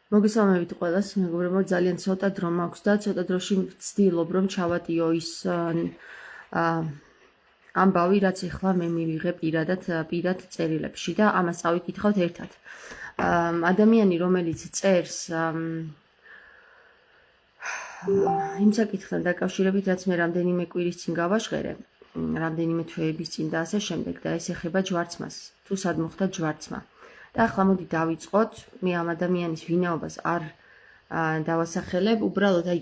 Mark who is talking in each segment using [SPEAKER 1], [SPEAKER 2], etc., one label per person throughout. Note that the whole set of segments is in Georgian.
[SPEAKER 1] მოგესალმებით ყველას, მეგობრებო, ძალიან ცოტა დრო მაქვს და ცოტა დროში ვცდილობ რომ ჩავატიო ის ამბავი, რაც ეხლა მე მივიღე პირად წერილებში და ამას წავიკითხავთ ერთად. ადამიანი, რომელიც წერს იმ საკითხთან დაკავშირებით, რაც მე რამდენიმე კვირის წინ გავაჟღერე, რამდენიმე თვეების წინ და ასე შემდეგ და ეს ეხება ჯვარცმას, თუ სად მოხდა ჯვარცმა. და ახლა მოდი დავიწყოთ, მე ამ ადამიანის ვინაობას არ დავასახელებ, უბრალოდ აი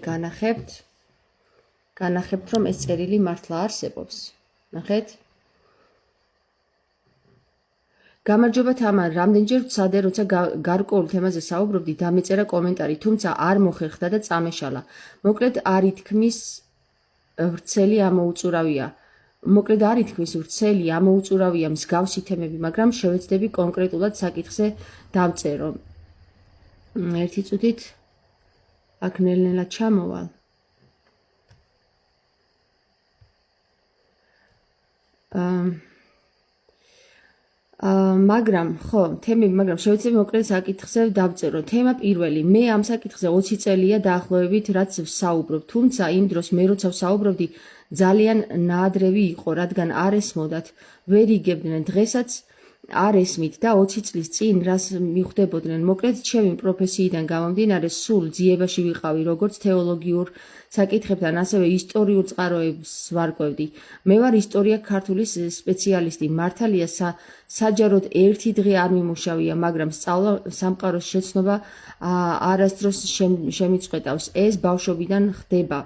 [SPEAKER 1] განახებთ, რომ ეს წერილი მართლა არსებობს. ნახეთ? გამარჯობა თამარ, რამდენჯერ ვცადე, როცა გარკვეულ თემაზე საუბრობდი, დამეწერა კომენტარი, თუმცა არ მოხერხდა და წამეშალა. მოკლედ არ ითქმის ვრცელი ამოუწურავია მსგავსი თემები, მაგრამ შევეცდები კონკრეტულად საკითხზე დავწერო. ერთი წუთით აქ ნელ-ნელა ჩამოვალ. მაგრამ შევეცდები მოკლედ საკითხზე დავწერო. თემა პირველი, მე ამ საკითხზე 20 წელია დაახლოებით რაც ვსაუბრობ, თუმცა იმ დროს მე როცა ვსაუბრობდი ძალიან ნაადრევი იყო, რადგან არ ესმოდათ, ვერ იგებდნენ, დღესაც არ ესმით და 20 წლის წინ რას მიხვდებოდნენ. მოკლედ ჩემი პროფესიიდან გამომდინარე სულ ძიებაში ვიყავი, როგორც თეოლოგიურ საკითხებთან, ასევე ისტორიულ წყაროებს ვარკვევდი. მე ვარ ისტორია ქართულის სპეციალისტი. მართალია საჯაროდ ერთი დღე არ მიმუშავია, მაგრამ სწავლა სამყაროს შეცნობა არასდროს შემიწყვეტავს. ეს ბავშვობიდან ხდება.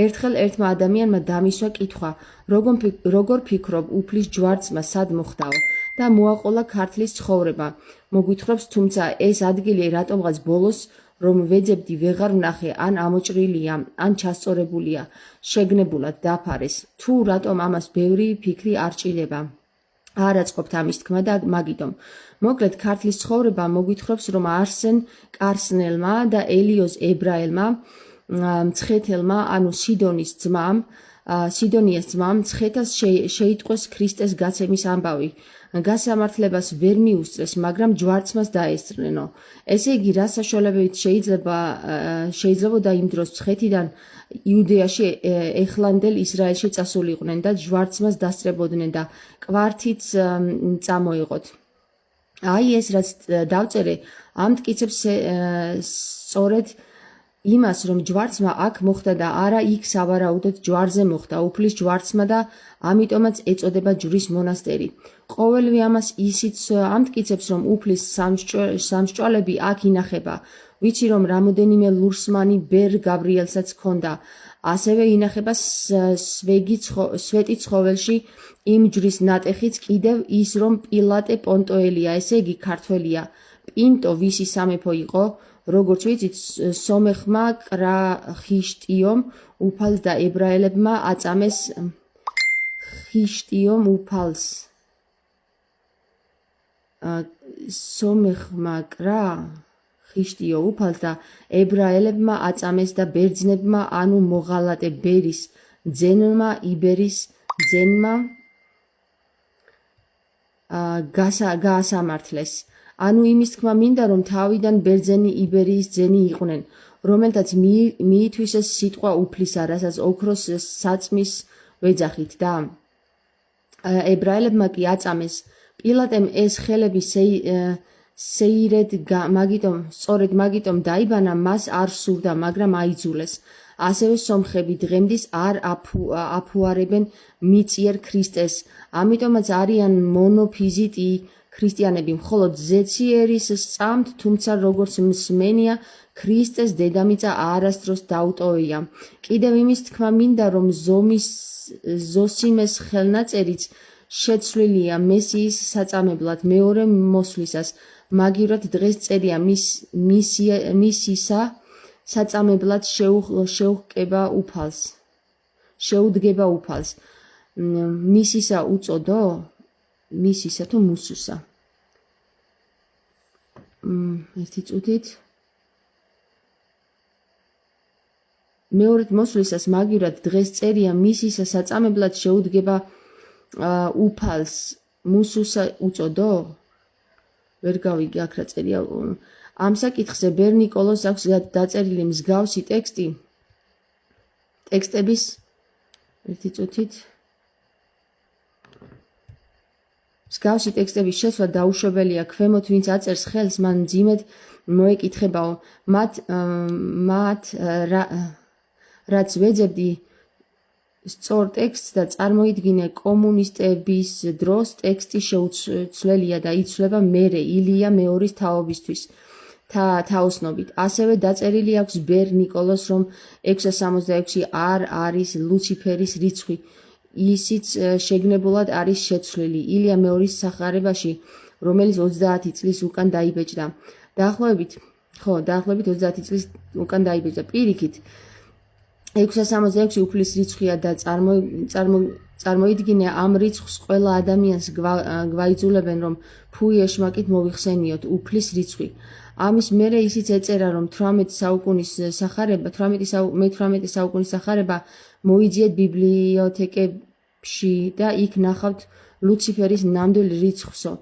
[SPEAKER 1] ერთხელ ერთმა ადამიანმა დამისვა კითხვა, როგორ ფიქრობ, უფლის ჯვარცმა სად მოხდაო? და მოაყოლა ქართლის ცხოვრება. მოგვითხრობს, თუმცა ეს ადგილი რატომღაც ბოლოს რომ ვეძებდი ვეღარ ვნახე, ან ამოჭრილია, ან ჩასწორებულია, შეგნებულად დაფარეს. თუ რატომ ამას ბევრი ფიქრი არ ჭირდება. არ აწყობთ ამის თქმა და მაგიტომ. მოკლედ ქართლის ცხოვრება მოგვითხრობს, რომ არსენ კარსნელმა და ელიოზ ებრაელმა მცხეთელმა, ანუ სიდონიას ძმამ მცხეთას შეიტყვეს ქრისტეს გაცემის ამბავი. გასამართლებას ვერ მიუსწრეს, მაგრამ ჯვარცმას დაესწრნენო. ესე იგი, რა საშუალებებით შეიძლებოდა იმ დროს მცხეთიდან იუდეაში ეხლანდელ ისრაელში წასულიყვნენ და ჯვარცმას დასწრებოდნენ და კვართიც წამოიღოთ. აი ეს რაც დავწერე, ამტკიცებს სწორედ იმას, რომ ჯვარცმა აქ მოხდა და არა იქ სავარაუდოდ ჯვარზე მოხდა, უფლის ჯვარცმა და ამიტომაც ეწოდება ჯვრის მონასტერი. ყოველივე ამას ისიც ამტკიცებს, რომ უფლის სამსჭვალები აქ ინახება. ვიცი, რომ რამოდენიმე ლურსმანი ბერ გაბრიელსაც ჰქონდა. ასევე ინახება სვეტი ცხოველში იმ ჯვრის ნატეხიც კიდევ ის, რომ პილატე პონტოელია, ესე იგი ქართველია. პინტო ვისი სამეფო იყო? როგორც ვიცით, სომეხმა კრა ხიშტიომ უფალს და ებრაელებმა აწამეს ხიშტიომ უფალს. სომეხმა კრა ხიშტიო უფალს და ებრაელებმა აწამეს და ბერძნებმა, ანუ მოღალატე ბერის ძენმა იბერის ძენმა გაასამართლეს. ანუ იმის თქმა მინდა, რომ თავიდან ბერძენი იბერიის ძენი იყვნენ, რომელთაც მიითვისეს სიტყვა უფლისა, რასაც ოქროს საწმის ვეძახით და ებრაელებმა კი აწამეს. პილატემ ეს ხელები სწორედ მაგიტომ დაიბანა, მას არ სურდა, მაგრამ აიძულეს. ასევე სომხები დღემდის არ აფუარებენ მიწიერ ქრისტეს, ამიტომაც არიან მონოფიზიტი ქრისტიანები, მხოლოდ ზეციერის სწამთ, თუმცა როგორც მსმენია, ქრისტეს დედამიწა არასდროს დაუტოვია. კიდევ იმის თქმა მინდა, რომ ზოსიმეს ხელნაწერიც შეცვლილია მესიის საწამებლად მეორე მოსვლისას. მაგივრად დღეს წერია მისისა საწამებლად შეუდგება უფალს. მისისა უწოდო? მისისა თუ მუსუსა? ერთი წუთით. მეორედ მოსვლისას მაგივრად დღეს წერია მისისა საწამებლად შეუდგება უფალს. მუსუსა უწოდო? ვერ გავიგე აქ რა წერია. ამ საკითხზე ბერ ნიკოლოს აქვს დაწერილი მსგავსი ტექსტების ერთი წუთით მსგავსი ტექსტების შეცვლა დაუშვებელია. ქვემოთ ვინც აწერს ხელს, მან მძიმედ მოეკითხებაო. მათ რაც ვეძებდი სწორ ტექსტს და წარმოიდგინე კომუნისტების დროს ტექსტი შეუცვლელია და იცვლება მერე ილია მეორის თაობისთვის თაოსნობით. ასევე დაწერილი აქვს ბერ ნიკოლოს, რომ 666 არ არის ლუციფერის რიცხვი. ისიც შეგნებულად არის შეცვლილი ილია მეორის სახარებაში, რომელიც 30 წლის უკან დაიბეჭდა. დაახლოებით 30 წლის უკან დაიბეჭდა. პირიქით 666 უფლის რიცხვია და წარმოიდგინე ამ რიცხვს ყველა ადამიანს გვაიძულებენ, რომ ფუი ეშმაკით მოვიხსენიოთ უფლის რიცხვი. ამის მერე ისიც ეწერა, რომ 18 საუკუნის სახარება მოიძიეთ ბიბლიოთეკებში და იქ ნახავთ ლუციფერის ნამდვილ რიცხვსო.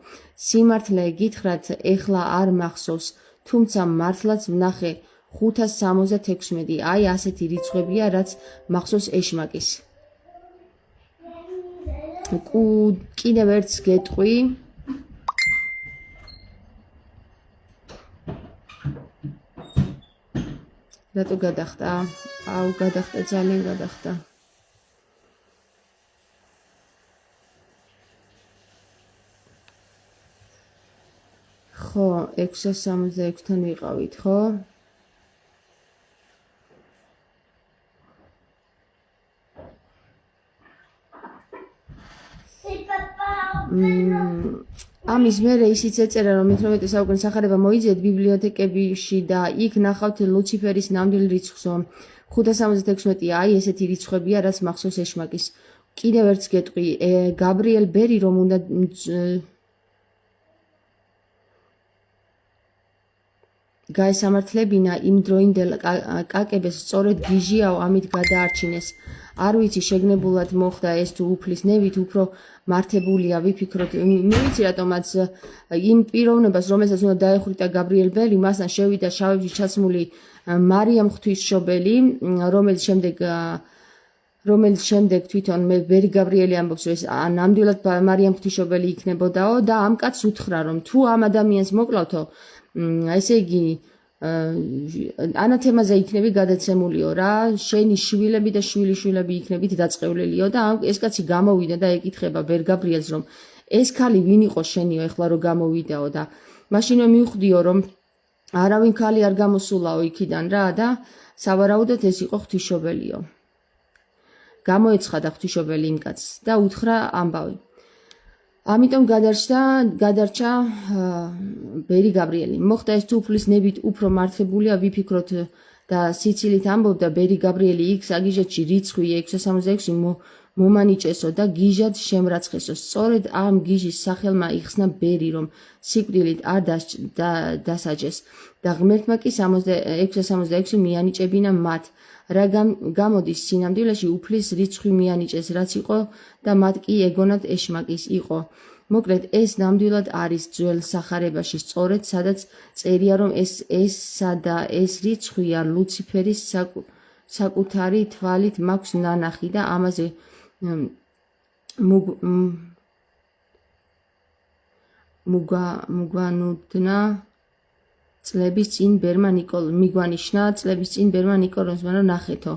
[SPEAKER 1] სიმართლე გითხრათ, ეხლა არ მახსოვს, თუმცა მართლაც ვნახე 576. აი ასეთი რიცხვებია, რაც მახსოვს ეშმაკის. კიდევ ერთს გეტყვი. რატო გადახტა? გადახტა, ძალიან გადახტა. ხო, 666-თან ვიყავით, ხო? ამის მერე ისიც ეწერა, რომ 18 საუკუნის სახარება მოიძიეთ ბიბლიოთეკებში და იქ ნახავთ ლუციფერის ნამდვილ რიცხვსო. 576. აი ესეთი რიცხვებია, რაც მახსოვს ეშმაკის. კიდევ ერთს გეტყვი. გაბრიელ ბერი რომ უნდა გაესამართლებინა იმ დროინდელ კაკებს სწორედ გიჟიაო ამით გადაარჩინეს. არ ვიცი შეგნებულად მოხდა ეს თუ უფლის ნევით უფრო მართებულია ვიფიქროთ. მე ვიცი რატომაც იმ პიროვნებას, რომელსაც უნდა დაეხრიტა გაბრიელ ბერი, მასთან შევიდა შავებში ჩაცმული მარიამ ღვთისმშობელი, რომელიც შემდეგ თვითონ მე ბერი გაბრიელი ამბობს, რომ ეს ნამდვილად მარიამ ღვთისმშობელი იქნებოდაო და ამ კაცს უთხრა, რომ თუ ამ ადამიანს მოკლავთო, ესე იგი ანათემაზე იქნები გადაცემულიო რა, შენი შვილები და შვილიშვილები იქნებით დაწყევლელიო და ეს კაცი გამოვიდა და ეკითხება ბერ გაბრიელს, რომ ეს ქალი ვინ იყო შენიო ეხლა რომ გამოვიდაო და მაშინვე მივხვდიო, რომ არავინ ქალი არ გამოსულაო იქიდან რა და სავარაუდოდ ეს იყო ღვთისმშობელიო. გამოეცხადა ღვთისმშობელი იმ კაცს და უთხრა ამბავი. ამიტომ გადარჩა ბერი გაბრიელი. მოხდა ეს თუ უფლის ნებით უფრო მართლებულია ვიფიქროთ და სიცილით ამბობდა ბერი გაბრიელი იქ საგიჟეთში რიცხვი 666 მომანიჭესო და გიჟად შემრაცხესო. სწორედ ამ გიჟის სახელმა იხსნა ბერი, რომ სიკვდილით არ დასაჯეს და ღმერთმა კი 666 მიანიჭებინა მათ. რა გამოდის სინამდვილეში უფლის რიცხვი მიანიჭეს, რაც იყო და მათ კი ეგონათ ეშმაკის იყო. მოკლედ ეს ნამდვილად არის ძველ სახარებაში სწორედ, სადაც წერია, რომ ესა და ეს რიცხვია ლუციფერის საკუთარი თვალით მაქვს ნანახი და ამაზე მუგვანუდნა წლების წინ ბერმა მიგვანიშნა წლების წინ ბერმა ნიკოლოს, მაგრამ ნახეთო.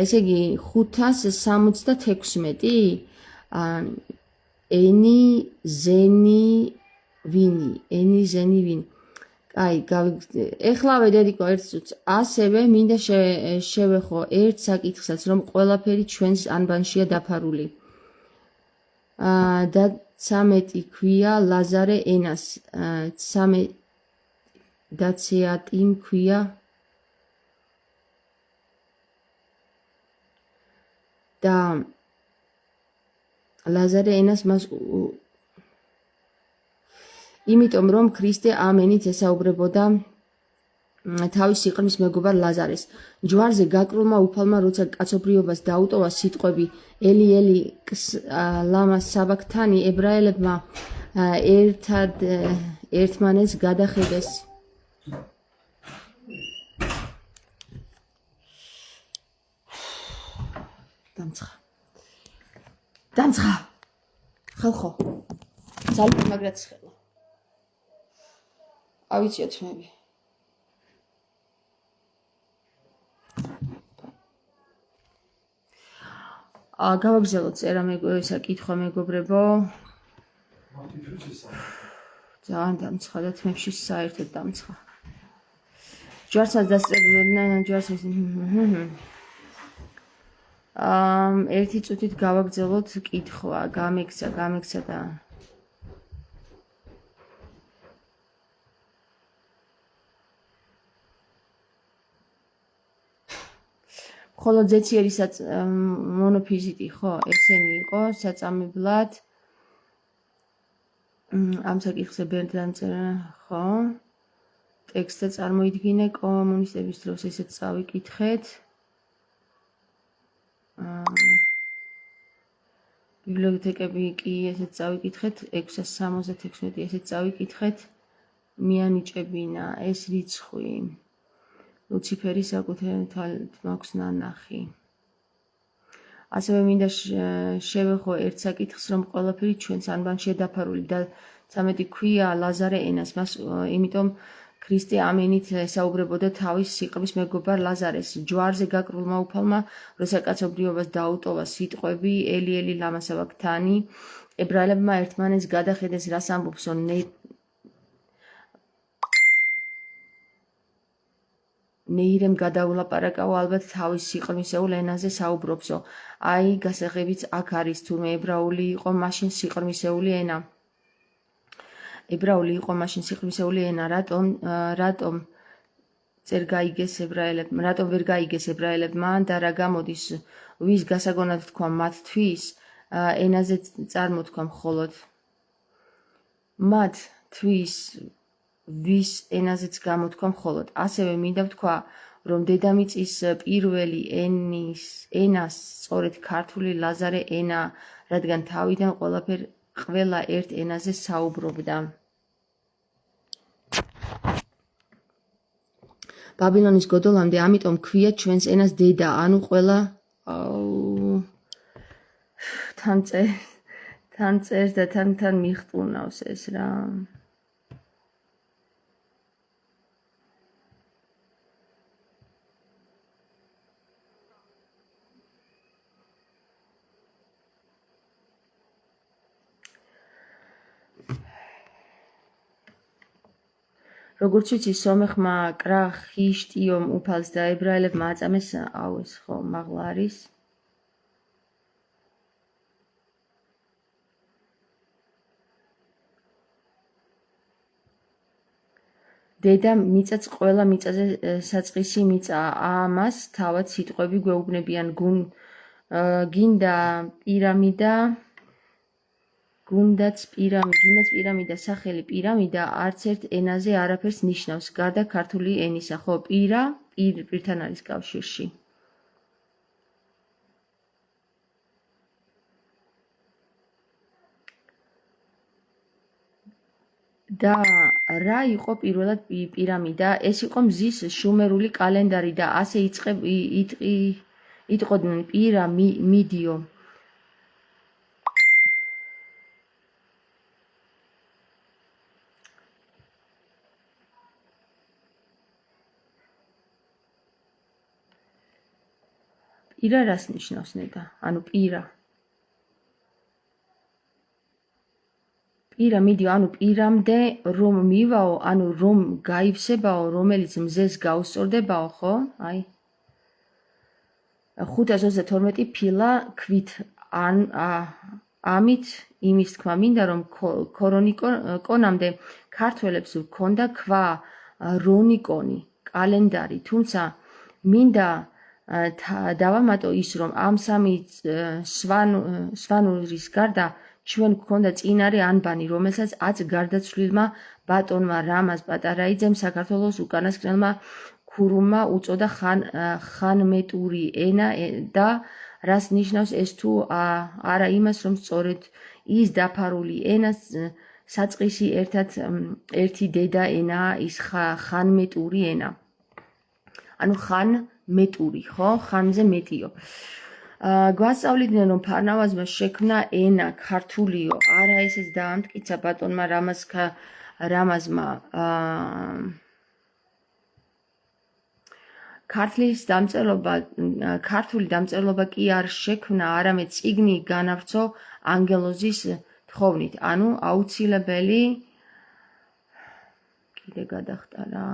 [SPEAKER 1] ესე იგი 576 ენი ზენი ვინი. აი, ეხლავე დედიკო ერთ წუთს. ასევე მინდა შევეხო ერთ საკითხსაც, რომ ყველაფერი ჩვენს ანბანშია დაფარული. და 13 ქვია ლაზარე ენას. 13 დაცეატიმ ქვია და ლაზარე ენას მას იმიტომ რომ ქრისტე ამენით ესაუბრებოდა თავის სიყრმის მეგობარ ლაზარეს. ჯვარზე გაკრულმა უფალმა როცა კაცობრიობას დაუტოვა სიტყვები ელი ელი ლამა საბაქთანი, ებრაელებმა ერთმანეთს გადახედეს. დამცხა ხალხო ძალიან მაგრად ცხელა ავიციოთ მე გავაგზავნოთ წერა ისა კითხვა მეგობრებო ძალიან დამცხა და თმებში საერთოდ დამცხა ჯვარსაც დასწრებულებდნენ ჯვარსაც ერთი წუთით გავაგზავნოთ კითხვა გამექცა და ხოლო ზეციერი მონოფიზიტი ხო ესენი იყო საწამებლად ამ საკითხზე ბერდან წერა ხო ტექსტზე წარმოიდგინე კომუნისტების დროს ესეც წავიკითხეთ ბიბლიოთეკები კი ესეც წავიკითხეთ 676 ესეც წავიკითხეთ მიანიჭებინა ეს რიცხვი ლუციფერის საკუთრებით მაქვს ნანახი. ასევე მინდა შევეხო ერთ საკითხს, რომ ყველაფერი ჩვენს ანბანშია დაფარული და ცამეტი ქვია ლაზარე ენას. მას იმიტომ ქრისტე ამენით ესაუბრებოდა თავის სიყრმის მეგობარ ლაზარეს. ჯვარზე გაკრულმა უფალმა, როცა კაცობრიობას დაუტოვა სიტყვები, ელი ელი ლამა საბაქთანი, ებრაელებმა ერთმანეთს გადახედეს, რას ამბობსო ნეირემ გადაულაპარაკაო ალბათ თავის სიყრმისეულ ენაზე საუბრობსო. აი, გასაღებიც აქ არის, თურმე ებრაული იყო მაშინ სიყრმისეული ენა. ებრაული იყო მაშინ სიყრმისეული ენა, რატომ ვერ გაიგეს ებრაელებმა და რა გამოდის, ვის გასაგონად თქვა მათთვის, ენაზე წარმოთქვა მხოლოდ. მათთვის ვის ენაზეც გამოთქვა მხოლოდ. ასევე მინდა ვთქვა, რომ დედამიწის პირველი ენას სწორედ ქართული ლაზარე ენა, რადგან თავიდან ყველა ერთ ენაზე საუბრობდა. ბაბილონის გოდოლამდე, ამიტომ ქვია ჩვენს ენას დედა, ანუ ყველა თან წერს და თან მიხტუნავს ეს რა. როგორც ვიცი, სომეხმა კრა ხიშტიომ უფალს და ებრაელებმა აწამეს, ეს ხო მაღლა არის. დედა მიწაც ყველა მიწაზე საწყისი მიწაა. ამას თავად სიტყვები გვეუბნებიან. გინდა პირამიდა გუნდაც პირამიდა სახელი პირამიდა არც ერთ ენაზე არაფერს ნიშნავს გარდა ქართული ენისა. ხო, პირთან არის კავშირში. და რა იყო პირველად პირამიდა? ეს იყო მზის შუმერული კალენდარი და ასე იტყოდნენ პირამიდიო. პირა რას ნიშნავს ნედა? ანუ პირამიდიო, ანუ პირამდე რომ მივაო, ანუ რომ გაივსებაო, რომელიც მზეს გაუსწორდებაო, ხო? აი 522 ფილა ქვით ამით იმის თქვა მინდა, რომ ქორონიკონამდე ქართველებს ჰქონდა ქვა რონიკონი, კალენდარი, თუმცა მინდა დავამატო ის, რომ ამ სამი სვანურის გარდა ჩვენ გვქონდა წინარე ანბანი, რომელსაც აც გარდაცვლილმა ბატონმა რამაზ პატარაიძემ საქართველოს უკანასკნელმა ქურუმმა უწოდა ხანმეტური ენა და რას ნიშნავს ეს თუ არა იმას, რომ სწორედ ის დაფარული ენა საწყისი ერთი დედა ენაა ის ხანმეტური ენა. ანუ ხანმეტური, ხო? ხანზე მეტიო. გვასწავლიდნენ, რომ ფარნავაზმა შექმნა ენა ქართულიო, არა ესეც დაამტკიცა ბატონმა რამაზმა ქართული დამწერლობა კი არ შექმნა, არამედ წიგნი განავრცო ანგელოზის თხოვნით. ანუ აუცილებელი კიდე გადახტა რა.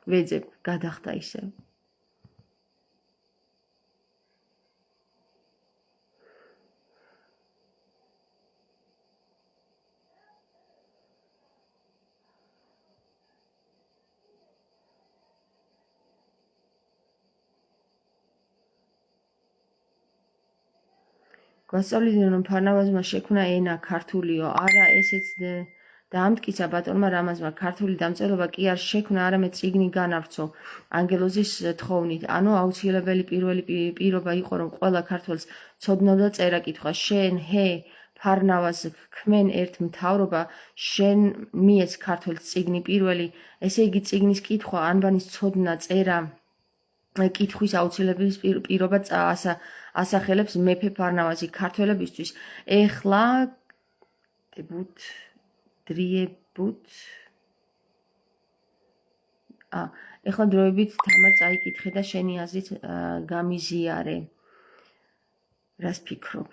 [SPEAKER 1] ვეძებ გადახტა ისევ. გვასწავლიდნენ, რომ ფარნავაზმა შექმნა ენა ქართულიო, არა ესეც დაამტკიცა ბატონმა რამაზმა. ქართული დამწერლობა კი არ შექმნა, არამედ წიგნი განავრცო ანგელოზის თხოვნით. ანუ აუცილებელი პირველი პირობა იყო, რომ ყველა ქართველს ცოდნოდა წერა-კითხვა. შენ, ჰე, ფარნავაზ, ქმენ ერთ მთავრობა, შენ მიეც ქართველს წიგნი პირველი. ესე იგი წიგნის კითხვა, ანბანის ცოდნა, წერა, კითხვის აუცილებლობის პირობა ასახელებს მეფე ფარნავაზი ქართველებისთვის. ეხლა ეხლა დროებით თამარ წაიკითხე და შენი აზრით გამიზიარე. რას ფიქრობ?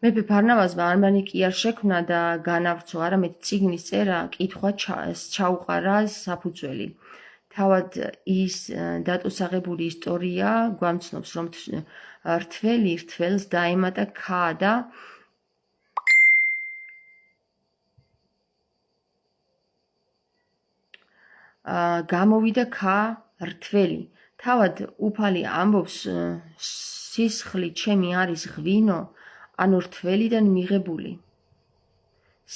[SPEAKER 1] მეფე ფარნავაზმა ანბანი კი არ შექმნა და განავრცო, არამედ წიგნის წერა, კითხვა ჩაუყარა საფუძველი. თავად ის დატოსაღებული ისტორია გვამცნობს, რომ რთველი რთველს დაემატა ქა და გამოვიდა ქა რთველი. თავად უფალი ამბობს, სისხლი ჩემი არის ღვინო, ანუ რთველიდან მიღებული.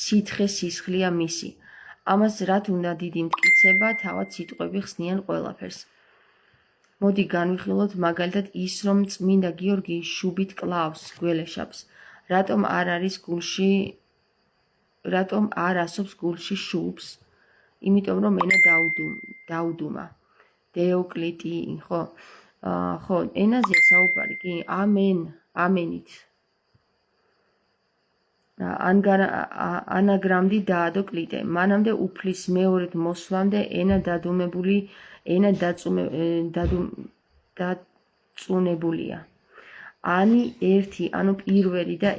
[SPEAKER 1] სითხე სისხლია მისი. ამას რათ უნდა დიდი მტკიცება, თავად სიტყვები ხსნიან ყველაფერს. მოდი განვიხილოთ მაგალითად ის, რომ წმინდა გიორგი შუბით კლავს გველეშაპს. რატომ არ ასობს გულში შუბს? იმიტომ რომ ენა დაუდუმა. დეოკლეტი, ხო, ენაზეა საუბარი, კი, ამენით. ანაგრამდი დაადო კლიტე. მანამდე უფლის მეორედ მოსვლამდე ენა დაწუნებულია. ანი ერთი, ანუ პირველი და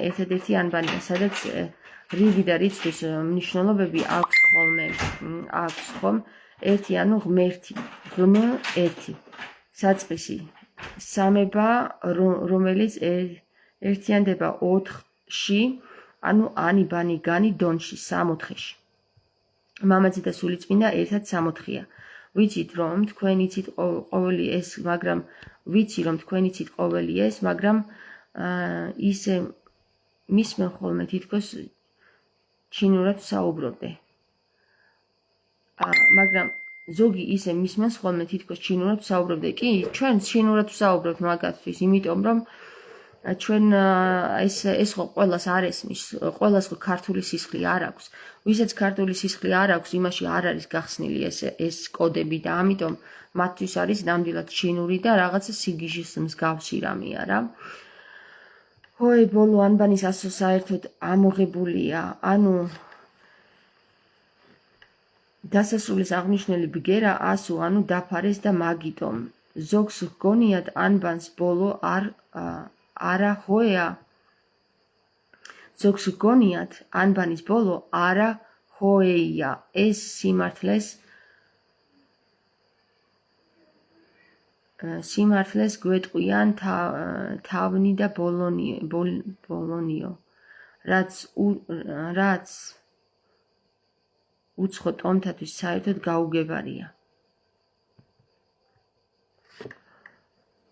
[SPEAKER 1] ერთადერთი ანბანია, სადაც რიგი და რიცხვის მნიშვნელობები აქვს ხომ? ერთი, ანუ ღმერთი, ერთი. საწყისი სამება, რომელიც ერთიანდება 4-ში, ანუ ანი, ბანი, განი, დონში, 64-ში. მამაცი და სულიწმინდა ერთად 64-ია. ვიცით, რომ თქვენ იცით ყოველი ეს, მაგრამ ისე მისმენ ხოლმე თითქოს ჩინურად ვსაუბრობდე. მაგრამ ზოგი ისე მისმენს ხოლმე თითქოს ჩინურად ვსაუბრობდე. კი, ჩვენ ჩინურად ვსაუბრობთ მაგათთვის, იმიტომ რომ ჩვენ ეს ხო ყველას არ ესმის, ყველას ხო ქართული სისხლი არ აქვს. ვისაც ქართული სისხლი არ აქვს, იმაში არ არის გახსნილი ეს კოდები და ამიტომ მათთვის არის ნამდვილად ჩინური და რაღაცა სიგიჟის მსგავსი რამეა რა. ой, ბოლო ანბანის ასო საერთოდ ამოღებულია, ანუ დასასრულის აღნიშნული ბგერა ასო, ანუ დაფარეს და მაგიტომ. ზოგს ჰგონიათ ანბანს ბოლო არა ჰოეა. ზოგს ჰგონიათ ანბანის ბოლო არა ჰოეია. ეს სიმართლეს გვეტყვიან თავნი და ბოლონიო, რაც უცხო ტომთათვის საერთოდ გაუგებარია.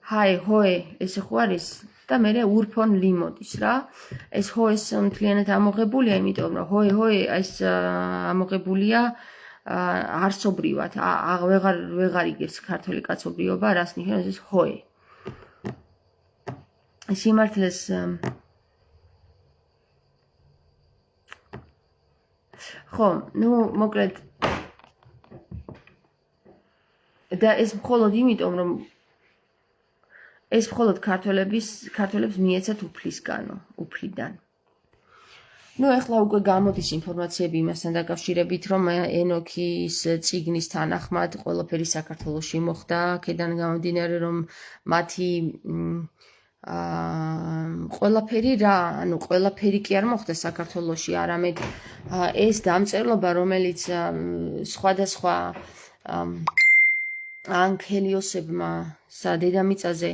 [SPEAKER 1] ჰაი, ჰოე, ესე ხო არის? და მერე ურფონ ლი მოდის რა. ეს ჰოეს მთლიანად ამოღებულია, იმიტომ რომ ჰოე ეს ამოღებულია არსობრივად, ვეღარ იგებს ქართული კაცობრიობა, რას ნიშნავს ეს ჰოე. სიმართლეს ხო, მოკლედ და ეს მხოლოდ იმიტომ, რომ ეს მხოლოდ ქართველებს მიეცათ უფლიდან. ეხლა უკვე გამოდის ინფორმაციები იმასთან დაკავშირებით, რომ ენოქის წიგნის თანახმად ყველაფერი საქართველოში მოხდა, აქედან გამომდინარე, რომ მათი ყველაფერი ყველაფერი კი არ მოხდა საქართველოში, არამედ ეს დამწერლობა, რომელიც სხვადასხვა ანქელიოსებმა დედამიწაზე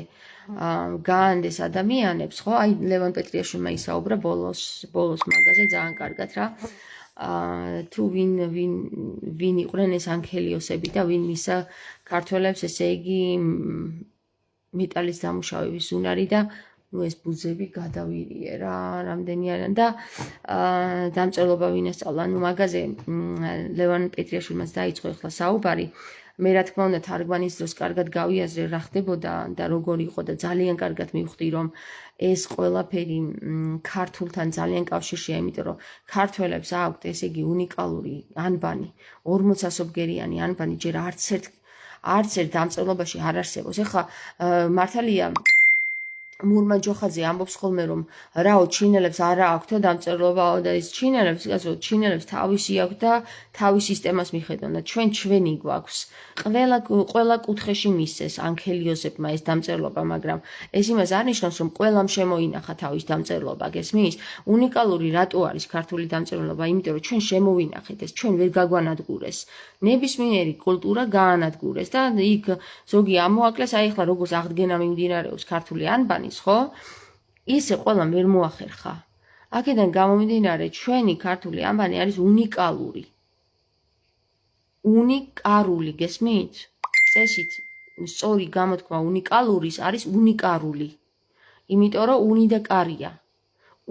[SPEAKER 1] გაანდეს ადამიანებს, ხო? აი ლევან პეტრიაშვილმა ისაუბრა ბოლოს მაგაზე ძალიან კარგად რა. თუ ვინ იყვნენ ეს ანქელიოსები და ვინ მისცა ქართველებს, ესე იგი მეტალის დამუშავების უნარი და ეს ბუზები გადავირიე რა, რამდენი არიან და დამწერლობა ვინ ასწავლა, მაგაზე ლევან პეტრიაშვილმაც დაიწყო ახლა საუბარი. მე რა თქმა უნდა თარგმანის დროს კარგად გავიაზრე რა ხდებოდა და როგორ იყო და ძალიან კარგად მივხვდი რომ ეს ყველაფერი ქართულთან ძალიან კავშირშია, იმიტომ რომ ქართველებს აქვთ ესე იგი უნიკალური ანბანი, 40-ასობგერიანი ანბანი, ჯერ არც ერთ დამწერლობაში არ არსებობს. ეხლა მართალია მურმა ჯოხაძე ამბობს ხოლმე რომ რაო ჩინელებს არა აქვთ დამწერლობაო და ეს ჩინელებს თავისი აქვს და თავის სისტემას მიხედონ და ჩვენი გვაქვს. ყველა კუთხეში მისცეს ანქელიოსებმა ეს დამწერლობა, მაგრამ ეს იმას არ ნიშნავს რომ ყველამ შემოინახა თავის დამწერლობა, გესმის? უნიკალური რატო არის ქართული დამწერლობა? იმიტომ რომ ჩვენ შემოვინახეთ ეს, ჩვენ ვერ გაგვანადგურეს. ნებისმიერი კულტურა გაანადგურეს და იქ ზოგი ამოაკლეს, აი ახლა როგორც აღდგენა მიმდინარეობს ქართული ანბანის, ხო? ისე ყველამ ვერ მოახერხა. აქედან გამომდინარე, ჩვენი ქართული ანბანი არის უნიკალური. უნიკარული, გესმით? წესით სწორი გამოთქმა უნიკალურის არის უნიკარული. იმიტომ რომ უნი და კარია.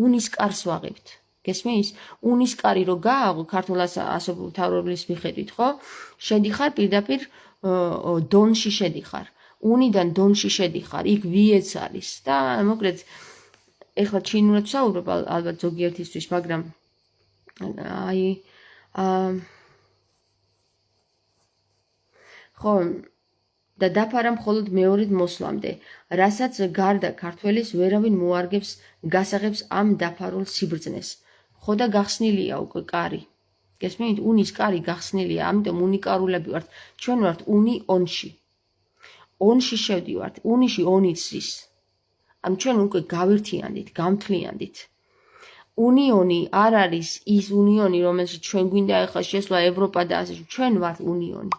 [SPEAKER 1] უნის კარს ვაღებთ. გესმის? უნის კარი რო გააღვ ქართულ ასობთავრობის მიხედვით, ხო? შედიხარ პირდაპირ დონში შედიხარ. უნიდან დონში შედიხარ, იქ ვიეც არის და მოკლედ ეხლა ჩინურად ვსაუბრობ ალბათ ზოგიერთისთვის, მაგრამ აი ხო და დაფარა მხოლოდ მეორედ მოსვლამდე, რასაც გარდა ქართველის ვერავინ მოარგებს გასაღებს ამ დაფარულ სიბრძნეს. ხო და გახსნილია უკვე კარი. გესმით? უნის კარი გახსნილია, ამიტომ უნიკარულები ვართ. ჩვენ ვართ უნი ონში. ონში შევდივართ, უნიში ონიც ზის. ამ ჩვენ უკვე გავერთიანდით, გამთლიანდით. უნიონი არ არის ის უნიონი, რომელშიც ჩვენ გვინდა ახლა შესვლა ევროპა და ასე, ჩვენ ვართ უნიონი.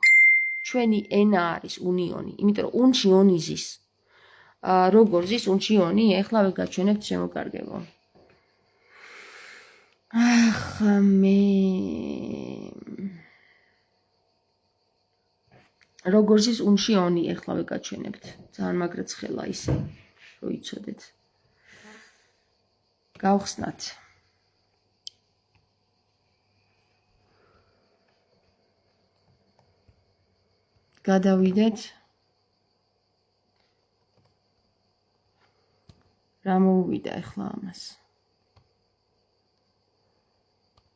[SPEAKER 1] ჩვენი ენა არის უნიონი, იმიტომ რომ უნში ონი ზის. როგორ ზის უნში ონი? ეხლა ვეგაჩვენებთ შემოკარგებო. როგორ ზის უნში ონი ეხლა ვეგაჩვენებთ. ძალიან მაგრად ხელა ისე, რომ იცოდეთ. გავხსნათ. გადავიდეთ. რა მოუვიდა ეხლა ამას?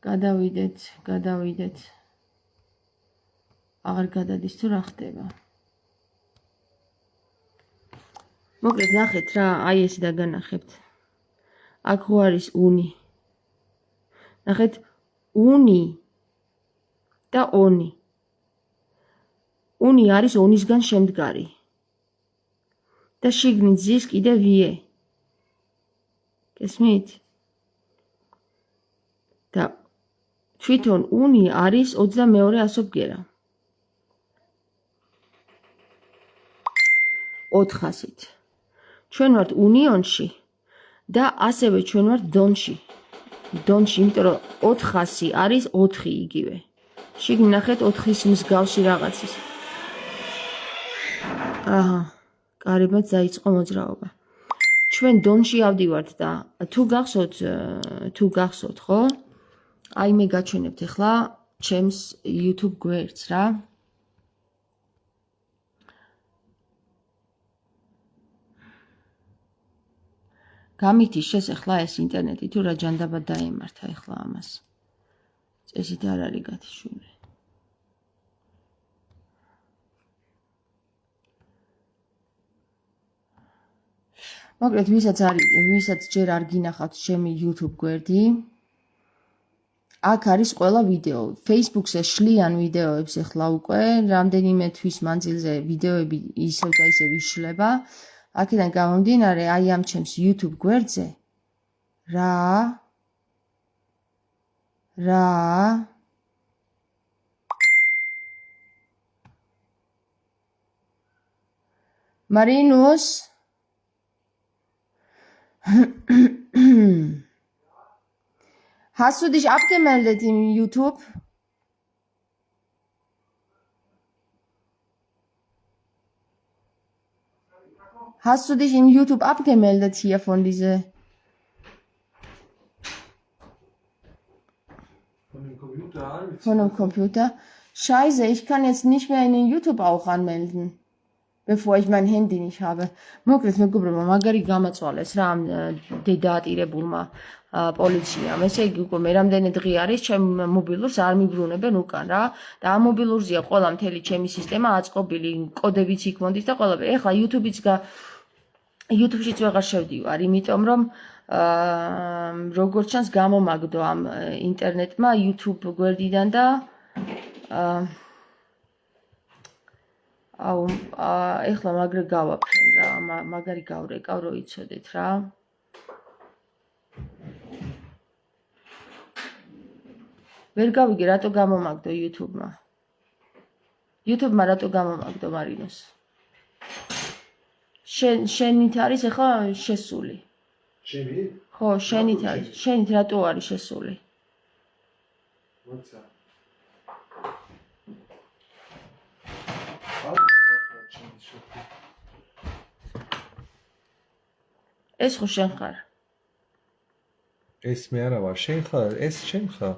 [SPEAKER 1] გადავიდეთ. აღარ გადადის თუ რა ხდება? მოკლედ ნახეთ რა, აი ესე დაგანახებთ. აქ ხო არის უნი. ნახეთ, უნი და ონი. უნი არის ონისგან შემდგარი. და შიგნით ზის კიდე ვიე. გესმით? და თვითონ უნი არის 22 ასობგერა. 400-ით. ჩვენ ვართ უნიონში და ასევე ჩვენ ვართ დონში. დონში, იმიტომ რომ 400 არის 4 იგივე. შიგნით ნახეთ 4-ის მსგავსი რაღაცის. აჰა, კარებად დაიწყო მოძრაობა. ჩვენ დონში ავდივართ და თუ გახსოვთ, ხო? აი მე გაჩვენებთ ახლა ჩემს YouTube გვერდს რა. გამითის შესახლა ეს ინტერნეტი თუ რა ჯანდაბად დაემართა ახლა ამას. წესით არ არის გათიშული. მოკლედ ვისაც ჯერ არ გინახავთ ჩემი YouTube გვერდი, აქ არის ყველა ვიდეო. Facebook-ზე შლიან ვიდეოებს ახლა უკვე, რამდენიმე თვის მანძილზე ვიდეოები ისევ და ისევ იშლება. აქედან გამომდინარე, აი ამ ჩემს YouTube გვერდზე რა Marinus Hast du dich abgemeldet im YouTube? Hast du dich in YouTube abgemeldet hier von diese? Von dem Computer? Scheiße, ich kann jetzt nicht mehr in den YouTube auch anmelden. Bevor ich mein Handy nicht habe. მოკლედ მეგობრებო, მაგარი გამაწვალეს რა ამ დედაატირებულმა პოლიციამ. ესე იგი უკვე მე რამდენი დღე არის ჩემ მობილურს არ მიბრუნებენ უკან რა. და ამ მობილურზეა ყველა მთელი ჩემი სისტემა აწყობილი, კოდებიც იქ მონდის და ყველაფერი. ეხლა YouTube-შიც ვეღარ შევდივარ, იმიტომ რომ როგორც ჩანს გამომაგდო ამ ინტერნეტმა YouTube გვერდიდან და ეხლა მაგრა გავაფრენ რა, მაგარი გავრეკავ რო იცოდეთ რა. ვერ გავიგე რატო გამომაგდო YouTube-მა. YouTube-მა რატო გამომაგდო მარინოს. შენით არის ეხლა შესული.
[SPEAKER 2] შენი?
[SPEAKER 1] ხო, შენით არის. შენით რატო არის შესული?
[SPEAKER 2] მოცა.
[SPEAKER 1] ეს ხო შენ ხარ?
[SPEAKER 2] ეს მე არა ვარ, შენ ხარ, ეს შენ ხარ.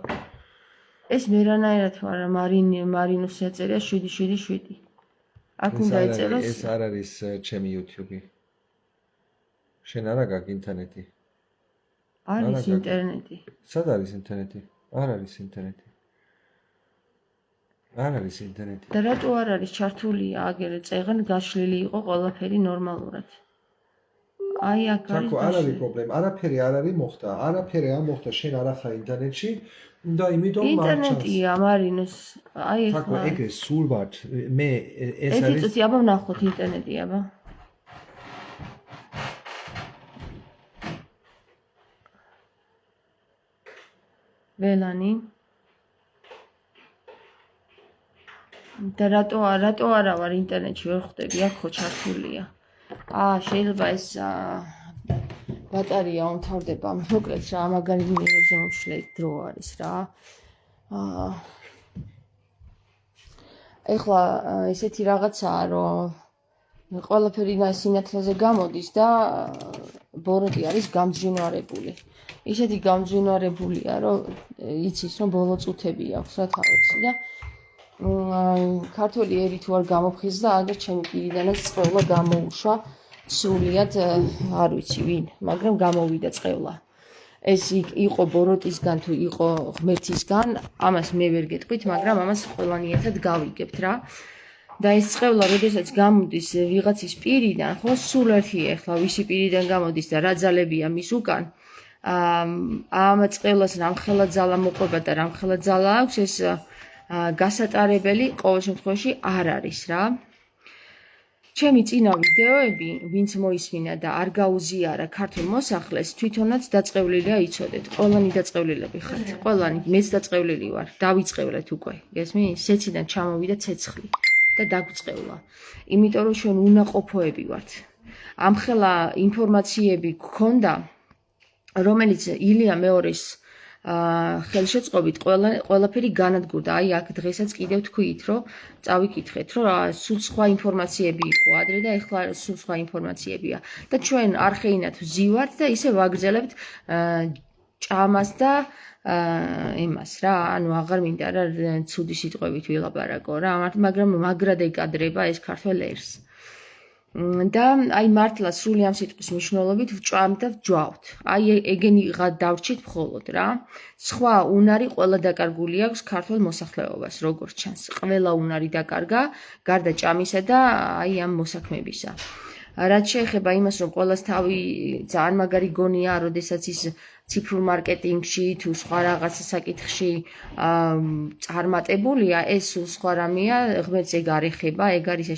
[SPEAKER 1] ეს მე რანაირად ვარ, მარინოს ეწერია 777. აქ უნდა ეწეროს.
[SPEAKER 2] ეს არ არის ჩემი YouTube-ი. შენ არა გაქვს ინტერნეტი?
[SPEAKER 1] არის ინტერნეტი.
[SPEAKER 2] სად არის ინტერნეტი? არ არის ინტერნეტი. არ არის ინტერნეტი.
[SPEAKER 1] და რატო არ არის ჩართულია აგერე წეღან გაშლილი იყო ყველაფერი ნორმალურად. აი აქ არის.
[SPEAKER 2] თქო, არ არის პრობლემა, არაფერი არ არის მოხდა, არაფერი არ მოხდა, შენ არ ახარ ინტერნეტში და იმიტომ
[SPEAKER 1] მარჩანს. ინტერნეტია მარინოს, აი
[SPEAKER 2] ახლა. თქო, ეგრე სულ ვართ, მე ეს არის.
[SPEAKER 1] ეს იცი, აბა ვნახოთ ინტერნეტი, აბა. ველანი. და რატო არა ვარ ინტერნეტში ვერ ხვდები, აქ ხო ჩართულია. შეიძლება ეს ბატარეა უმთავრდება, მოკლედ რა, მაგარი მინერალზე მომშლელი დრო არის რა. ეხლა ესეთი რაღაცაა, რომ ყველაფერი სინათლეზე გამოდის და ბოროტი არის გამძვინვარებული. ისეთი გამძვინვარებულია, რომ იცის, რომ ბოლო წუთები აქვს რა თავისი და ქართული ერი თუ არ გამოფხიზდა, აგერ ჩემი პირიდანაც წყევლა გამოუშვა, სულიად არ ვიცი ვინ, მაგრამ გამოვიდა წყევლა. ეს იყო ბოროტისგან თუ იყო ღმერთისგან, ამას მე ვერ გეტყვით, მაგრამ ამას ყველანი ერთად გავიგებთ რა. და ეს წყევლა, როდესაც გამოდის ვიღაცის პირიდან, ხო, სულ ერთია ახლა ვისი პირიდან გამოდის და რა ძალებია მის უკან. ამ წყევლას რამხელა ძალა მოყვება და რამხელა ძალა აქვს, ეს გასატარებელი ყოველ შემთხვევაში არ არის რა. ჩემი წინა ვიდეოები, ვინც მოისმინა და არ გაუზიარა ქართულ მოსახლეს, თვითონაც დაწყევლილია იცოდეთ. ყველანი დაწყევლილები ხართ. ყველანი, მეც დაწყევლილი ვარ. დავიწყევლეთ უკვე. გესმის? სეციდან ჩამოვიდა ცეცხლი და დაგვწყევლა. იმიტომ რომ ჩვენ უნაყოფოები ვართ. ამხელა ინფორმაციები გქონდა, რომელიც ილია მეორის ხელშეწყობით ყველაფერი განადგურდა. აი აქ დღესაც კიდევ თქვით, რომ წავიკითხეთ, რომ სულ სხვა ინფორმაციები იყო ადრე და ეხლა სულ სხვა ინფორმაციებია. და ჩვენ არხეინად ვზივართ და ისე ვაგრძელებთ ჭამას და იმას რა, ანუ აღარ მინდა რა ცუდი სიტყვებით ვილაპარაკო რა, მაგრამ მაგრად ეკადრება ეს ქართველ ერს. და აი მართლა სრული ამ სიტყვის მნიშვნელობით ვჭამთ და ვჯვავთ. აი ეგენი დავრჩით მხოლოდ რა. სხვა უნარი ყველა დაკარგული აქვს ქართულ მოსახლეობას, როგორც ჩანს. ყველა უნარი დაკარგა, გარდა ჭამისა და აი ამ მოსაქმებისა. რაც შეეხება იმას, რომ ყველას თავი ძალიან მაგარი გონია, როდესაც ის ციფრულ მარკეტინგში თუ სხვა რაღაცა საკითხში წარმატებულია, ეს სულ სხვა რამეა, ღმერთს ეგ არ ეხება, ეგ არის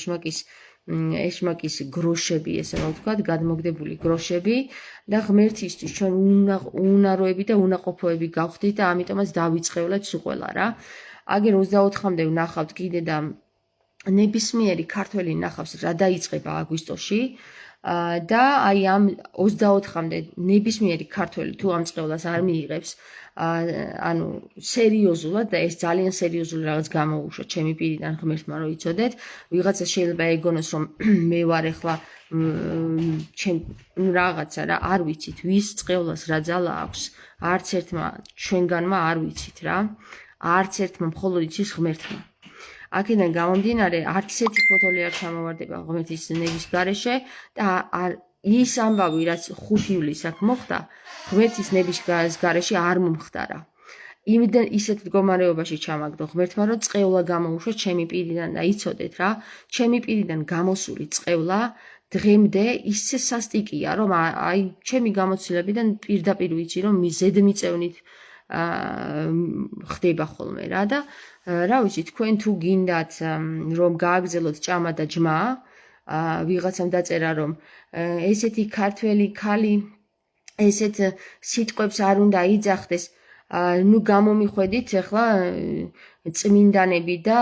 [SPEAKER 1] ეშმაკის გროშები, ესე რომ ვთქვათ, გადმოგდებული გროშები და ღმერთისთვის ჩვენ უნაროები და უნაყოფოები გავხდით და ამიტომაც დავიწყევლეთ სულ ყველა რა. აგერ 24-მდე ვნახავთ კიდე და ნებისმიერი ქართველი ნახავს რა დაიწყება აგვისტოში და აი ამ 24-მდე ნებისმიერი ქართველი თუ ამ წყევლას არ მიიღებს ანუ სერიოზულად და ეს ძალიან სერიოზული რაღაც გამოუშვა ჩემი პირიდან ღმერთმა რომ იცოდეთ ვიღაცა შეიძლება ეგონოს რომ მე ვარ ახლა რაღაცა რა არ ვიცით ვის წყევლას რა ძალა აქვს არც ერთმა ჩვენგანმა არ ვიცით რა არც ერთმა მხოლოდ იცის ღმერთმა აქედან გამომდინარე არც ერთი ფოტოლი არ ჩამოვარდება ღმერთის ნების გარეშე და ის ამბავი რაც 5 ივლისს აქ მოხდა ღმერთის ნების გარეშე არ მომხდარა იმდენ ისეთ მდგომარეობაში ჩამაგდო ღმერთმა რომ წყევლა გამოუშვა ჩემი პირიდან და იცოდეთ რა ჩემი პირიდან გამოსული წყევლა დღემდე ისე სასტიკია რომ აი ჩემი გამოცდილებიდან პირდაპირ ვიცი რომ ზედმიწევნით ხდება ხოლმე რა და რა ვიცი თქვენ თუ გინდათ რომ გააგზელოთ ჭამა და ჯმა ვიღაცამ დაწერა რომ ესეთი ქართველი ქალი ესეთ სიტყვებს არ უნდა იძახდეს ნუ გამომიხვედით ახლა წმინდანები და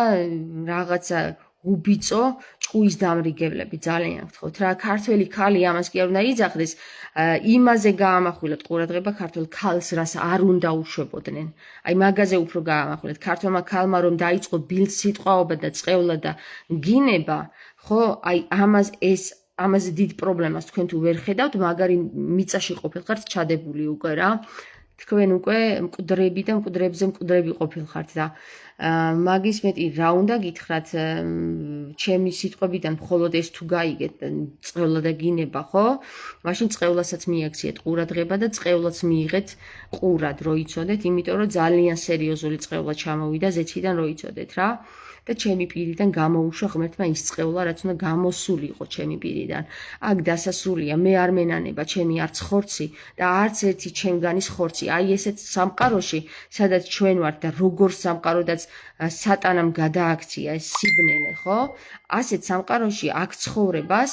[SPEAKER 1] რაღაცა უბიწო ჭუის დამრიგებლები ძალიან გთხოვთ რა ქართველი ქალი ამას კი არ უნდა იძახდეს იმაზე გაამახვილოთ ყურადღება ქართულ ქალს რას არ უნდა უშვებოდნენ აი მაგაზე უფრო გაამახვილეთ ქართულმა ქალმა რომ დაიწყო ბილდ სიტყვაობა და წყევლა და გინება ხო აი ამაზე დიდ პრობლემას თქვენ თუ ვერ ხედავთ მაგარი მიწაში ყოფილხართ ჩადებული უკვე რა თქვენ უკვე მკვდრები და მკვდრებზე მკვდრები ყოფილხართ და მაგის მეტი რა უნდა გითხრათ ჩემი სიტყვებიდან მხოლოდ ეს თუ გაიგეთ წყევლა და გინება ხო მაშინ წყევლასაც მიაქციეთ ყურადღება და წყევლაც მიიღეთ ყურად რო იცოდეთ იმიტომ რომ ძალიან სერიოზული წყევლა ჩამოვიდა ზეციდან რო იცოდეთ რა და ჩემი პირიდან გამოუშვა ღმერთმა ის წყევლა რაც უნდა გამოსულიყო ჩემი პირიდან აქ დასასრულია მე არ მენანება ჩემი არც ხორცი და არც ერთი ჩემგანის ხორცი აი ესეთ სამყაროში სადაც ჩვენ ვართ და როგორ სამყაროდაც სატანამ გადააქცია ეს სიბნელე ხო ასეთ სამყაროში აქ ცხოვრებას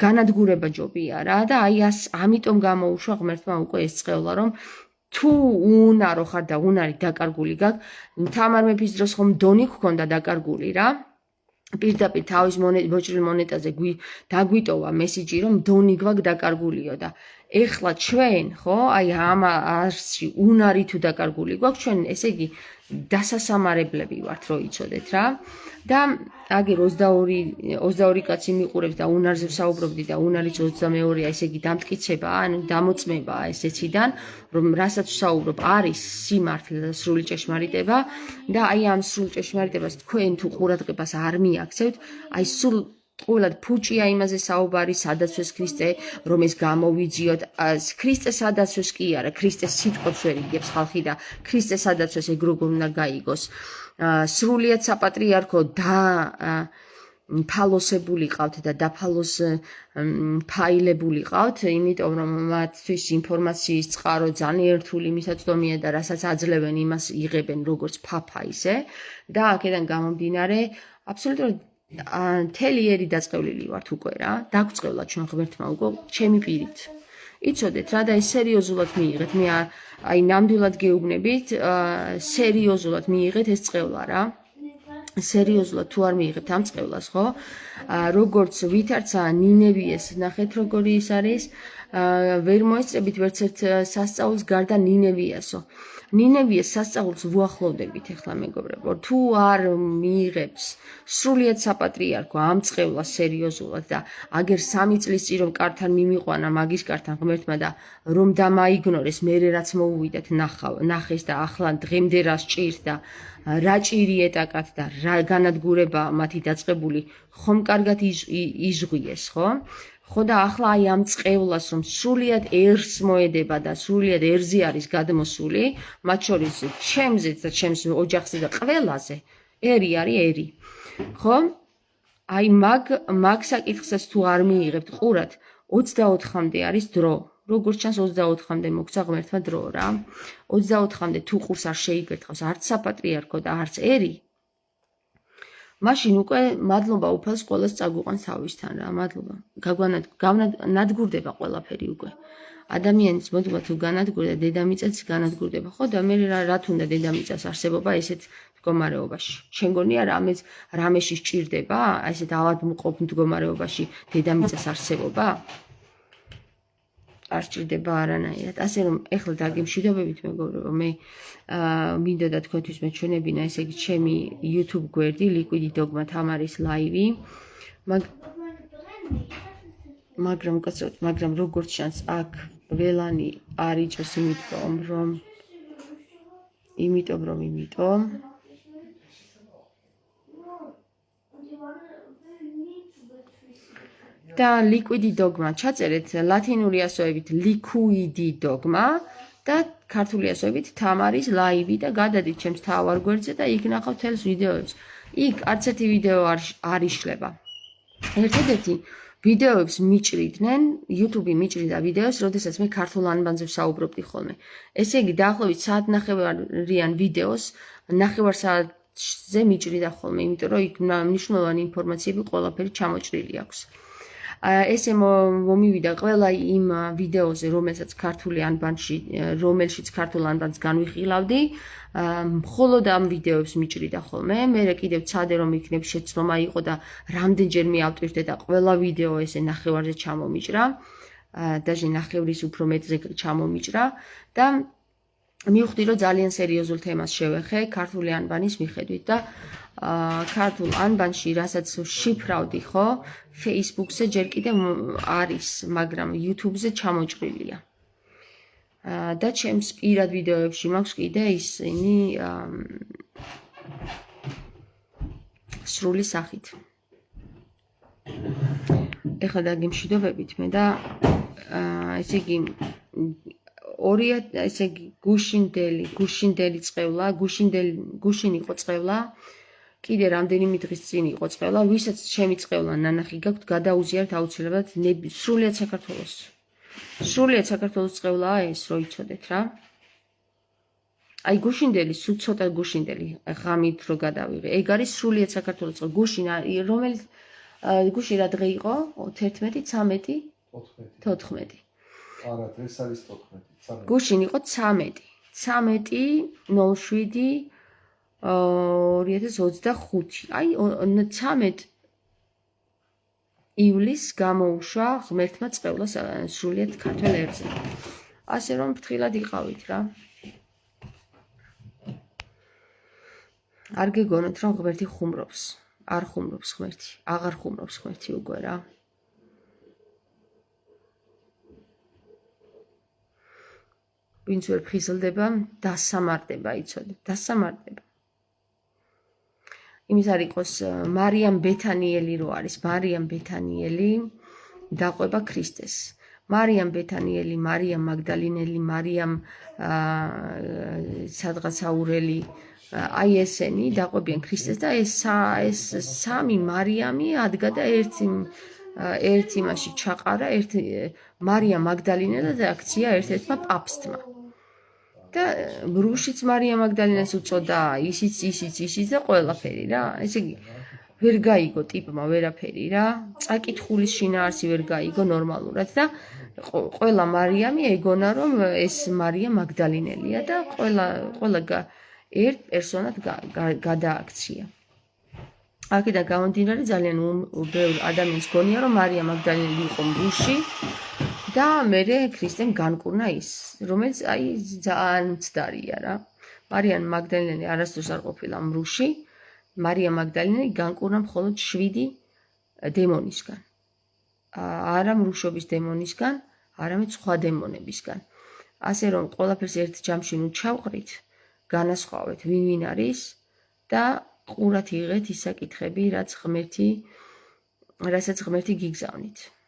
[SPEAKER 1] განადგურება ჯობია რა და აი ამიტომ გამოუშვა ღმერთმა უკვე ეს წყევლა რომ თუ უნარო ხარ და უნარი დაკარგული გაქვს თამარ მეფის დროს ხომ დონი გქონდა დაკარგული რა პირდაპირ თავის მოჭრილ მონეტაზე დაგვიტოვა მესიჯი რომ დონი გვაქვს დაკარგულიო და ეხლა ჩვენ ხო აი ამ არსში უნარი თუ დაკარგული გვაქვს ჩვენ ესე იგი დასასამარებლები ვართ რო იცოდეთ რა და აგერ 22 კაცი მიყურებს და უნარზე ვსაუბრობდი და უნარიც 22-ია ესე იგი დამტკიცება ან დამოწმება ესეციდან რომ რასაც ვსაუბრობ არის სიმართლე და სრული ჭეშმარიტება და აი ამ სრულ ჭეშმარიტებას თქვენ თუ ყურადღებას არ მიაქცევთ აი სულ ყოველად ფუჭია იმაზე საუბარი სადაცვეს ქრისტე რომ ეს გამოვიძიოთ ქრისტეს სადაცვეს კი არა ქრისტეს სიტყვებს ვერ იგებს ხალხი და ქრისტეს სადაცვეს ეგ როგორ უნდა გაიგოს სრულიად საპატრიარქო და ფალოსებული ყავთ და დაფალოს ფაილებული ყავთ იმიტომ რომ მათთვის ინფორმაციის წყარო ძალიან რთული მისაწვდომია და რასაც აძლევენ იმას იღებენ როგორც ფაფა ისე და აქედან გამომდინარე აბსოლუტურად მთელი ერი დაწყევლილი ვართ უკვე რა დაგვწყევლა ჩვენ ღმერთმა უკვე ჩემი პირით იცოდეთ რა და ეს სერიოზულად მიიღეთ მე აი ნამდვილად გეუბნებით სერიოზულად მიიღეთ ეს წყევლა რა სერიოზულად თუ არ მიიღებთ ამ წყევლას ხო როგორც ვითარცა ნინევიეს ნახეთ როგორი ის არის ვერ მოესწრებით ვერცერთ სასწაულს გარდა ნინევიასო. ნინევიას სასწაულს ვუახლოვდებით ახლა მეგობრებო, თუ არ მიიღებს სრულიად საპატრიარქო ამ წყევლას სერიოზულად და აგერ 3 წლის წინ რომ კართან მიმიყვანა მაგის კართან ღმერთმა და რომ დამაიგნორეს, მერე რაც მოუვიდათ ნახეს და ახლა დღემდე რა სჭირს და რა ჭირი ეტაკათ და რა განადგურება მათი დაწყებული, ხომ კარგად იზღვიეს, ხო? ხო და ახლა აი ამ წყევლას რომ სრულიად ერს მოედება და სრულიად ერზე არის გადმოსული, მათ შორის ჩემზეც და ჩემს ოჯახზე და ყველაზე, ერი არის ერი. ხო? აი მაგ საკითხსაც თუ არ მიიღებთ ყურად, 24-მდე არის დრო. როგორც ჩანს 24-მდე მოგცა ღმერთმა დრო რა. 24-მდე თუ ყურს არ შეიფერთხავს არც საპატრიარქო და არც ერი, მაშინ უკვე მადლობა უფალს ყველას წაგვიყვანს თავისთან რა, მადლობა. განადგურდება ყველაფერი უკვე. ადამიანის მოდმა თუ განადგურდა, დედამიწაც განადგურდება. ხო და მე რა თუნდა დედამიწას არსებობა ესეთ მდგომარეობაში. შენ გონია რამეში სჭირდება, ესეთ ავადმყოფ მდგომარეობაში დედამიწას არსებობა? არ სჭირდება არანაირად. ასე რომ ეხლა დაგემშვიდობებით მეგობრებო, მე მინდოდა თქვენთვის მეჩვენებინა, ესე იგი ჩემი YouTube გვერდი Liquid Dogma თამარის ლაივი. მაგრამ როგორც ჩანს აქ ველანი არ იჭრს იმიტომ და Liquid Dogma ჩაწერეთ ლათინური ასოებით Liquid Dogma და ქართული ასოებით თამარის ლაივი და გადადით ჩემს თავარ გვერდზე და იქ ნახავთ თელს ვიდეოებს. იქ არც ერთი ვიდეო არ იშლება. ერთადერთი ვიდეოებს მიჭრიდნენ, YouTube მიჭრიდა ვიდეოს, როდესაც მე ქართულ ანბანზე ვსაუბრობდი ხოლმე. ესე იგი დაახლოებით საათნახევრიან ვიდეოს 9 საათზე მიჭრიდა ხოლმე, იმიტომ რომ იქ მნიშვნელოვანი ინფორმაციები ყველაფერი ჩამოჭრილი აქვს. ესე მომივიდა ყველა იმ ვიდეოზე, რომელშიც ქართულ ანბანს განვიხილავდი, მხოლოდ ამ ვიდეოებს მიჭრიდა ხოლმე. მე კიდევ ვცადე რომ იქნებ შეცდომა იყო და რამდენჯერმე ავტვირთე და ყველა ვიდეო ესე ნახევარზე ჩამომიჭრა, დაჟე ნახევრის უფრო მეტზე ჩამომიჭრა და მივხვდი რომ ძალიან სერიოზულ თემას შევეხე ქართული ანბანის მიხედვით და ქართულ ანბანში რასაც შიფრავდი ხო, Facebook-ზე ჯერ კიდევ არის, მაგრამ YouTube-ზე ჩამოჭრილია. და ჩემს პირად ვიდეოებში მაქვს კიდე ისინი სრული სახით. ეხლა დაგემშვიდობებით მე და ესე იგი ესე იგი გუშინდელი წყევლა, გუშინ იყო წყევლა, კიდე რამდენიმე დღის წინ იყო წყევლა, ვისაც ჩემი წყევლა ნანახი გაქვთ, გადაუზიარეთ აუცილებლად სრულიად საქართველოს. სრულიად საქართველოს წყევლაა ეს, რო იცოდეთ რა. აი გუშინდელი, სულ ცოტა გუშინდელი ღამით რო გადავიღე. ეგ არის სრულიად საქართველოს წყევლა. გუშინ რა დღე იყო? 11, 13, 14.
[SPEAKER 2] არა, დღეს არის 14.
[SPEAKER 1] გუშინ იყო 13, 07 2025. აი 13 ივლისს გამოუშვა ღმერთმა წყევლა სრულიად ქართველ ერზე. ასე რომ ფრთხილად იყავით რა. არ გეგონოთ რომ ღმერთი ხუმრობს. არ ხუმრობს ღმერთი. აღარ ხუმრობს ღმერთი უკვე რა. ვინც ვერ ფხიზლდება, დასამარდება, იცოდეთ, დასამარდება. იმის არ იყოს მარიამ ბეთანიელი რო არის, მარიამ ბეთანიელი დაყვება ქრისტეს. მარიამ ბეთანიელი, მარიამ მაგდალინელი, მარიამ სადღაც აურელი, აი ესენი დაყვებიან ქრისტეს და ეს სამი მარიამი ადგა და ერთ იმაში ჩაყარა, მარიამ მაგდალინელა და აქცია ერთ-ერთმა პაპსტმა. და რუშიც მარიამ მაგდალინას უწოდა, ისიც და ყველაფერი რა. ესე იგი ვერ გაიგო ტიპმა ვერაფერი რა. წაკითხulis შინაარსი ვერ გაიგო ნორმალურად და ყველა მარიამი ეგონა რომ ეს მარიამ მაგდალინელია და ყველა ერთ პერსონად გადააქცია. აქედან გამომდინარე ძალიან ბევრ ადამიანს გონია რომ მარიამ მაგდალინელი იყო რუში და და მერე ქრისტემ განკურნა ის, რომელიც აი ძალიან მცდარია რა. მარიამ მაგდალინელი არასდროს არ ყოფილა მრუში. მარია მაგდალინელი განკურნა მხოლოდ 7 დემონისგან. არა მრუშობის დემონისგან, არამედ სხვა დემონებისგან. ასე რომ ყველაფერს ერთ ჯამში ნუ ჩავყრით, განასხვავეთ ვინ არის და ყურად იღეთ ის საკითხები, რასაც ღმერთი გიგზავნით.